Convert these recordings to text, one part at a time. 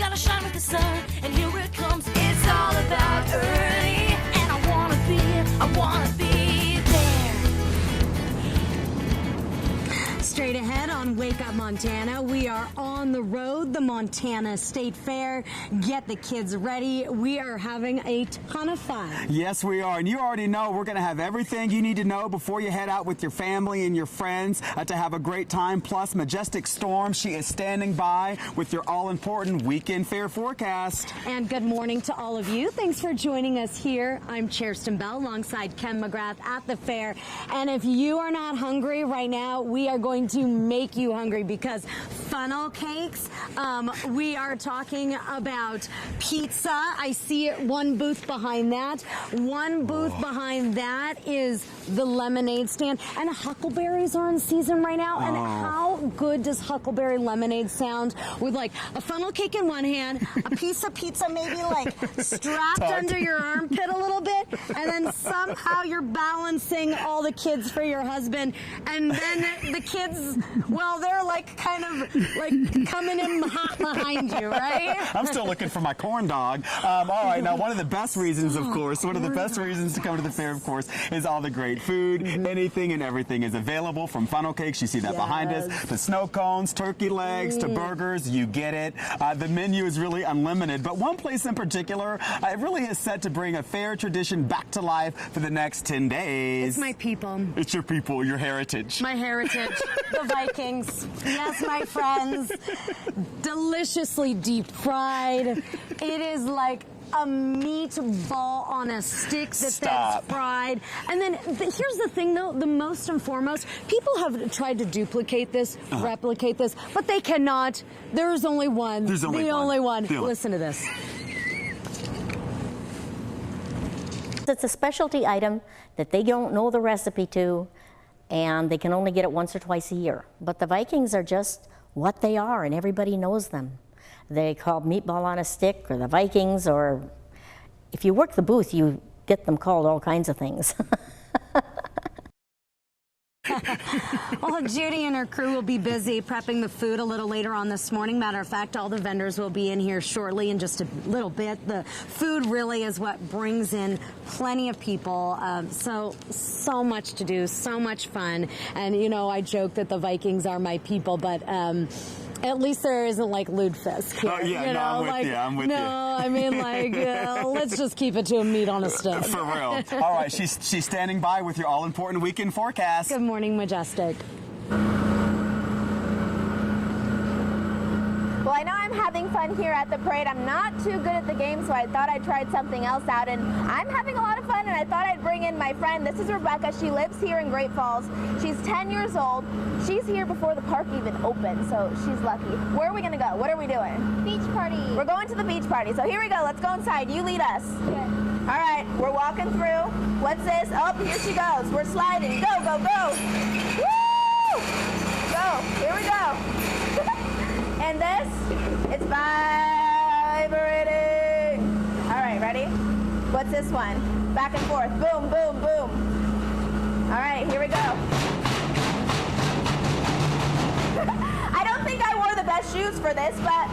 gonna shine with the sun, and here it comes. It's all about early, and I wanna be there. Straight ahead on Wake Up Montana, we are on the road, the Montana State Fair. Get the kids ready. We are having a ton of fun. Yes, we are. And you already know we're going to have everything you need to know before you head out with your family and your friends to have a great time. Plus, Majestic Storm, she is standing by with your all-important weekend fair forecast. And good morning to all of you. Thanks for joining us here. I'm Chairston Bell alongside Ken McGrath at the fair. And if you are not hungry right now, we are going to make you hungry because funnel cakes, we are talking about pizza. I see one booth behind that. One booth behind that is the lemonade stand. And huckleberries are in season right now. And how good does huckleberry lemonade sound with like a funnel cake in one hand, a piece of pizza maybe like strapped under your armpit a little bit, and then somehow you're balancing all the kids for your husband. And then the kids, well, they're like kind of like coming in behind you, right? I'm still looking for my corn dog. All right, now one of the best reasons, of course, one of the best reasons to come to the fair, of course, is all the great food. Anything and everything is available, from funnel cakes, you see that behind us, to snow cones, turkey legs, to burgers, you get it. The menu is really unlimited, but one place in particular, it really is set to bring a fair tradition back to life for the next 10 days. It's my people. It's your people, your heritage. My heritage, the Vikings. Yes, my friends. Deliciously deep fried. It is like a meatball on a stick that's fried. And then here's the thing, though, the most and foremost, people have tried to duplicate this, replicate this, but they cannot. There's only one. There's only the one. only one. Listen to this. It's a specialty item that they don't know the recipe to, and they can only get it once or twice a year. But the Vikings are just what they are, and everybody knows them. They're called meatball on a stick, or the Vikings, or if you work the booth, you get them called all kinds of things. Well, Judy and her crew will be busy prepping the food a little later on this morning. Matter of fact, all the vendors will be in here shortly in just a little bit. The food really is what brings in plenty of people. So much to do, so much fun. And, you know, I joke that the Vikings are my people, but at least there isn't like Ludefisk here. Oh, yeah, you know, I'm with like, you. I'm with you. No, I mean, like, let's just keep it to a meat on a stick. For real. All right, she's standing by with your all-important weekend forecast. Good morning, Majestic. Well, I know I'm having fun here at the parade. I'm not too good at the game, so I thought I tried something else out, and I'm having a lot of fun, and I thought I'd bring in my friend. This is Rebecca. She lives here in Great Falls. She's 10 years old. She's here before the park even opened, so she's lucky. Where are we gonna go? What are we doing? Beach party. We're going to the beach party, so here we go. Let's go inside. You lead us. Okay. All right, we're walking through. What's this? Oh, here she goes. We're sliding. Go, go, go. Woo! Go. Here we go. And this, it's vibrating. All right, ready? What's this one? Back and forth. Boom, boom, boom. All right, here we go. I don't think I wore the best shoes for this, but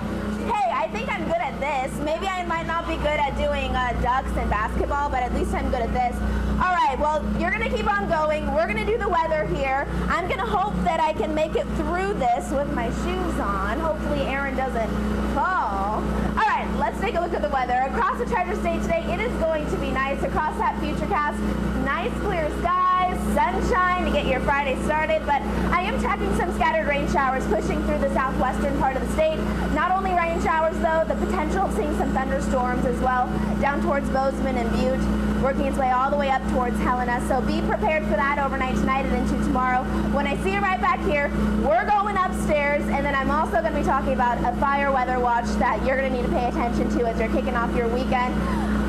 hey, I think I'm good at this. Maybe I might not be good at doing ducks and basketball, but at least I'm good at this. All right, well, you're gonna keep on going. We're gonna do the weather here. I'm gonna hope that I can make it through this with my shoes on. Hopefully Aaron doesn't fall. All right, let's take a look at the weather. Across the Treasure State today, it is going to be nice. Across that Futurecast, nice clear skies, sunshine to get your Friday started, but I am tracking some scattered rain showers pushing through the southwestern part of the state. Not only rain showers, though, the potential of seeing some thunderstorms as well down towards Bozeman and Butte, working its way all the way up towards Helena. So be prepared for that overnight tonight and into tomorrow. When I see you right back here, we're going upstairs, and then I'm also going to be talking about a fire weather watch that you're going to need to pay attention to as you're kicking off your weekend.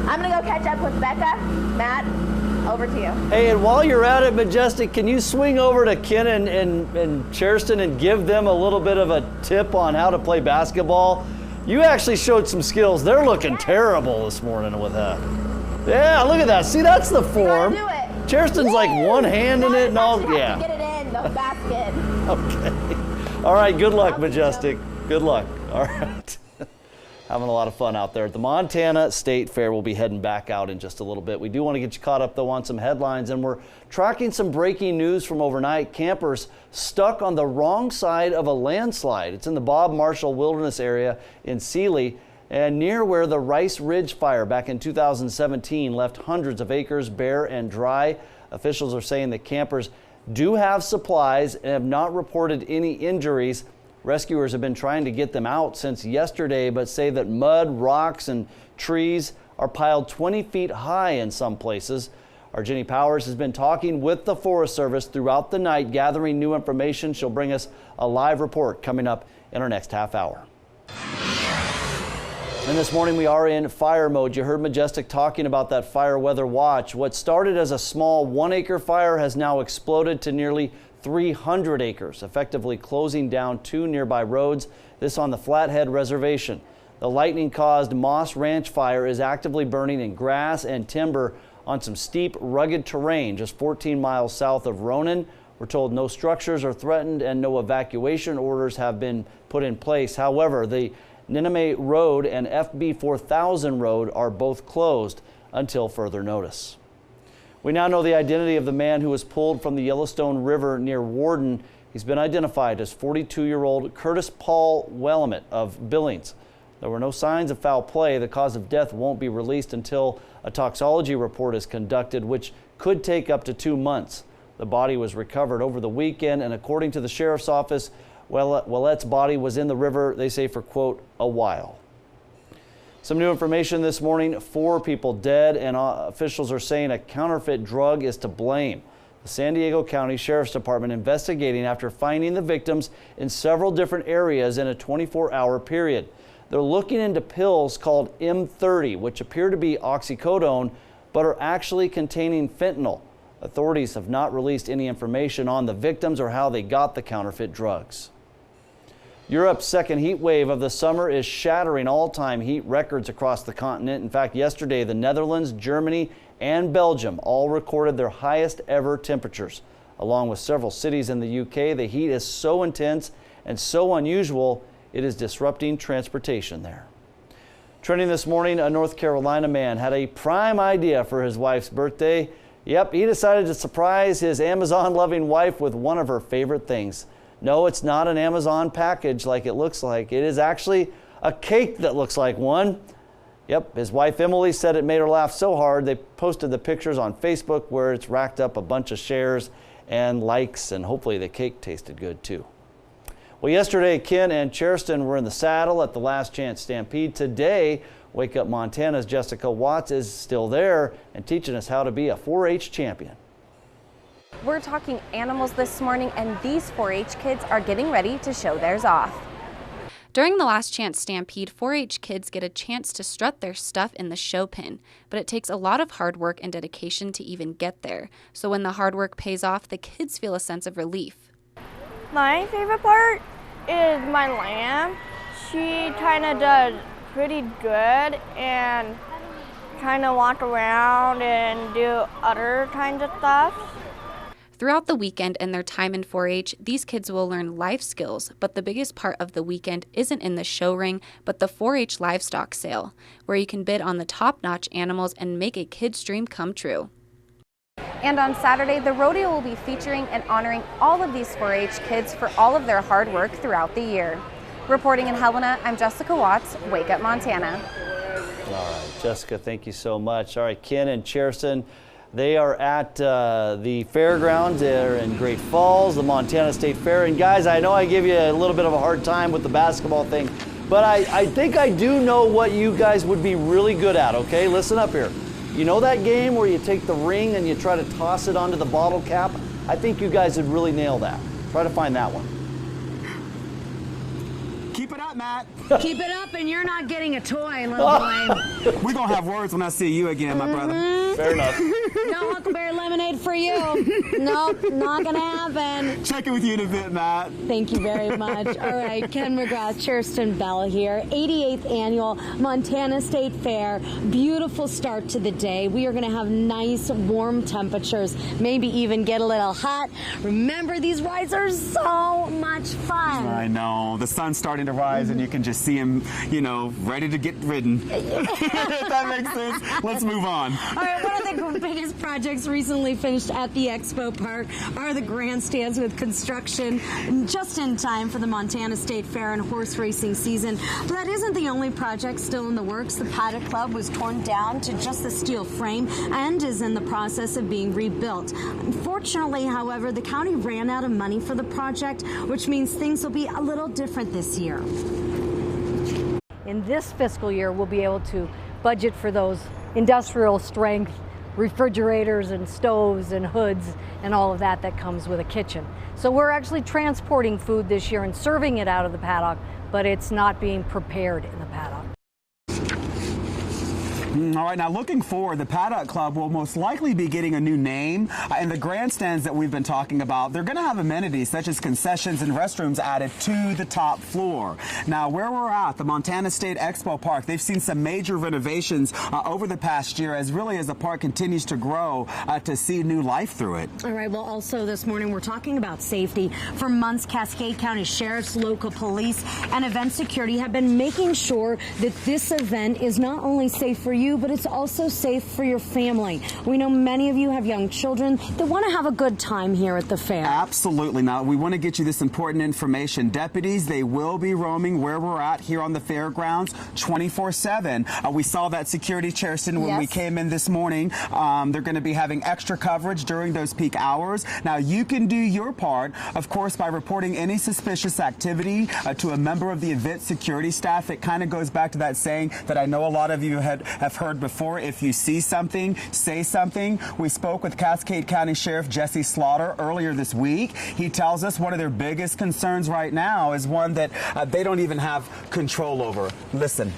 I'm going to go catch up with Becca. Matt, over to you. Hey, and while you're at it, Majestic, can you swing over to Ken and Chairston and give them a little bit of a tip on how to play basketball? You actually showed some skills. They're looking terrible this morning with that. Yeah, look at that. See, that's the form. You gotta do it. Chairston's like one hand in it and all. Yeah. Get it in the basket. Okay. All right. Good luck, Majestic. Good luck. All right. Having a lot of fun out there at the Montana State Fair. We'll be heading back out in just a little bit. We do want to get you caught up, though, on some headlines, and we're tracking some breaking news from overnight. Campers stuck on the wrong side of a landslide. It's in the Bob Marshall Wilderness area in Sealy, and near where the Rice Ridge fire back in 2017 left hundreds of acres bare and dry. Officials are saying that campers do have supplies and have not reported any injuries. Rescuers have been trying to get them out since yesterday, but say that mud, rocks, and trees are piled 20 feet high in some places. Our Jenny Powers has been talking with the Forest Service throughout the night, gathering new information. She'll bring us a live report coming up in our next half hour. And this morning we are in fire mode. You heard Majestic talking about that fire weather watch. What started as a small 1-acre fire has now exploded to nearly 300 acres, effectively closing down 2 nearby roads. This on the Flathead Reservation. The lightning-caused Moss Ranch fire is actively burning in grass and timber on some steep, rugged terrain just 14 miles south of Ronan. We're told no structures are threatened and no evacuation orders have been put in place. However, the Ninimay Road and FB 4000 Road are both closed until further notice. We now know the identity of the man who was pulled from the Yellowstone River near Warden. He's been identified as 42-year-old Curtis Paul Willamette of Billings. There were no signs of foul play. The cause of death won't be released until a toxicology report is conducted, which could take up to 2 months. The body was recovered over the weekend, and according to the sheriff's office, Willette's body was in the river, they say, for, quote, a while. Some new information this morning, 4 people dead, and officials are saying a counterfeit drug is to blame. The San Diego County Sheriff's Department investigating after finding the victims in several different areas in a 24-hour period. They're looking into pills called M30, which appear to be oxycodone, but are actually containing fentanyl. Authorities have not released any information on the victims or how they got the counterfeit drugs. Europe's second heat wave of the summer is shattering all-time heat records across the continent. In fact, yesterday, the Netherlands, Germany, and Belgium all recorded their highest ever temperatures. Along with several cities in the UK, the heat is so intense and so unusual, it is disrupting transportation there. Trending this morning, a North Carolina man had a prime idea for his wife's birthday. Yep, he decided to surprise his Amazon-loving wife with one of her favorite things. No, it's not an Amazon package like it looks like. It is actually a cake that looks like one. Yep, his wife Emily said it made her laugh so hard they posted the pictures on Facebook where it's racked up a bunch of shares and likes, and hopefully the cake tasted good too. Well, yesterday Ken and Cheriston were in the saddle at the Last Chance Stampede. Today, Wake Up Montana's Jessica Watts is still there and teaching us how to be a 4-H champion. We're talking animals this morning, and these 4-H kids are getting ready to show theirs off. During the Last Chance Stampede, 4-H kids get a chance to strut their stuff in the show pen, but it takes a lot of hard work and dedication to even get there. So when the hard work pays off, the kids feel a sense of relief. My favorite part is my lamb. She kind of does pretty good and kind of walk around and do other kinds of stuff. Throughout the weekend and their time in 4-H, these kids will learn life skills, but the biggest part of the weekend isn't in the show ring, but the 4-H livestock sale, where you can bid on the top-notch animals and make a kid's dream come true. And on Saturday, the rodeo will be featuring and honoring all of these 4-H kids for all of their hard work throughout the year. Reporting in Helena, I'm Jessica Watts, Wake Up Montana. All right, Jessica, thank you so much. All right, Ken and Cheriston, they are at the fairgrounds there in Great Falls, the Montana State Fair. And guys, I know I give you a little bit of a hard time with the basketball thing, but I think I do know what you guys would be really good at, okay? Listen up here. You know that game where you take the ring and you try to toss it onto the bottle cap? I think you guys would really nail that. Try to find that one. Keep it up, Matt. Keep it up, and you're not getting a toy, little boy. We're going to have words when I see you again, my brother. Fair enough. No Huckleberry lemonade for you. Nope, not gonna happen. Check in with you in a bit, Matt. Thank you very much. All right, Ken McGrath, Churston Bell here. 88th annual Montana State Fair. Beautiful start to the day. We are going to have nice, warm temperatures. Maybe even get a little hot. Remember, these rides are so much fun. I know. The sun's starting to rise, and you can just see him, you know, ready to get ridden. If that makes sense. Let's move on. All right, one of the biggest projects recently finished at the Expo Park are the grandstands with construction just in time for the Montana State Fair and horse racing season. But that isn't the only project still in the works. The Paddock Club was torn down to just the steel frame and is in the process of being rebuilt. Unfortunately, however, the county ran out of money for the project, which means things will be a little different this year. In this fiscal year, we'll be able to budget for those industrial strength refrigerators and stoves and hoods and all of that that comes with a kitchen. So we're actually transporting food this year and serving it out of the paddock, but it's not being prepared in the paddock. All right, now looking forward, the Paddock Club will most likely be getting a new name. And the grandstands that we've been talking about, they're going to have amenities such as concessions and restrooms added to the top floor. Now, where we're at, the Montana State Expo Park, they've seen some major renovations over the past year as the park continues to grow to see new life through it. All right, well, also this morning we're talking about safety. For months, Cascade County Sheriff's, local police, and event security have been making sure that this event is not only safe for you, but it's also safe for your family. We know many of you have young children that want to have a good time here at the fair. Absolutely. Now, we want to get you this important information. Deputies, they will be roaming where we're at here on the fairgrounds 24/7. We saw that security, Churston, when we came in this morning. They're going to be having extra coverage during those peak hours. Now, you can do your part, of course, by reporting any suspicious activity to a member of the event security staff. It kind of goes back to that saying that I know a lot of you have heard before. If you see something, say something. We spoke with Cascade County Sheriff Jesse Slaughter earlier this week. He tells us one of their biggest concerns right now is one that they don't even have control over. Listen.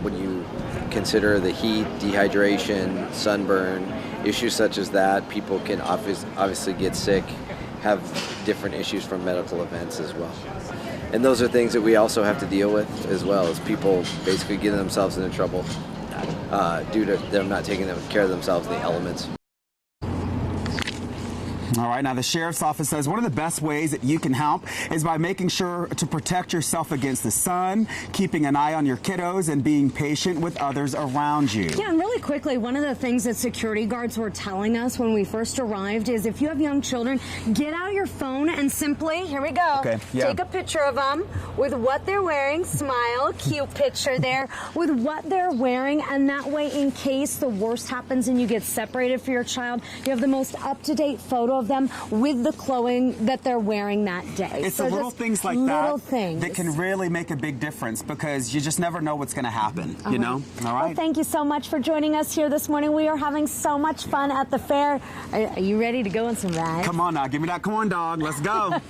When you consider the heat, dehydration, sunburn, issues such as that, people can obviously get sick, have different issues from medical events as well. And those are things that we also have to deal with as well, as people basically getting themselves into trouble due to them not taking care of themselves in the elements. All right, now the Sheriff's Office says one of the best ways that you can help is by making sure to protect yourself against the sun, keeping an eye on your kiddos, and being patient with others around you. Yeah, and really quickly, one of the things that security guards were telling us when we first arrived is if you have young children, get out your phone and simply, here we go, take a picture of them with what they're wearing, smile, cute picture there, with what they're wearing, and that way, in case the worst happens and you get separated for your child, you have the most up-to-date photo of them with the clothing that they're wearing that day. It's so the little things like that can really make a big difference because you just never know what's going to happen, you know? All right. Well, thank you so much for joining us here this morning. We are having so much fun at the fair. Are you ready to go on some rides? Come on now, give me that corn dog. Let's go.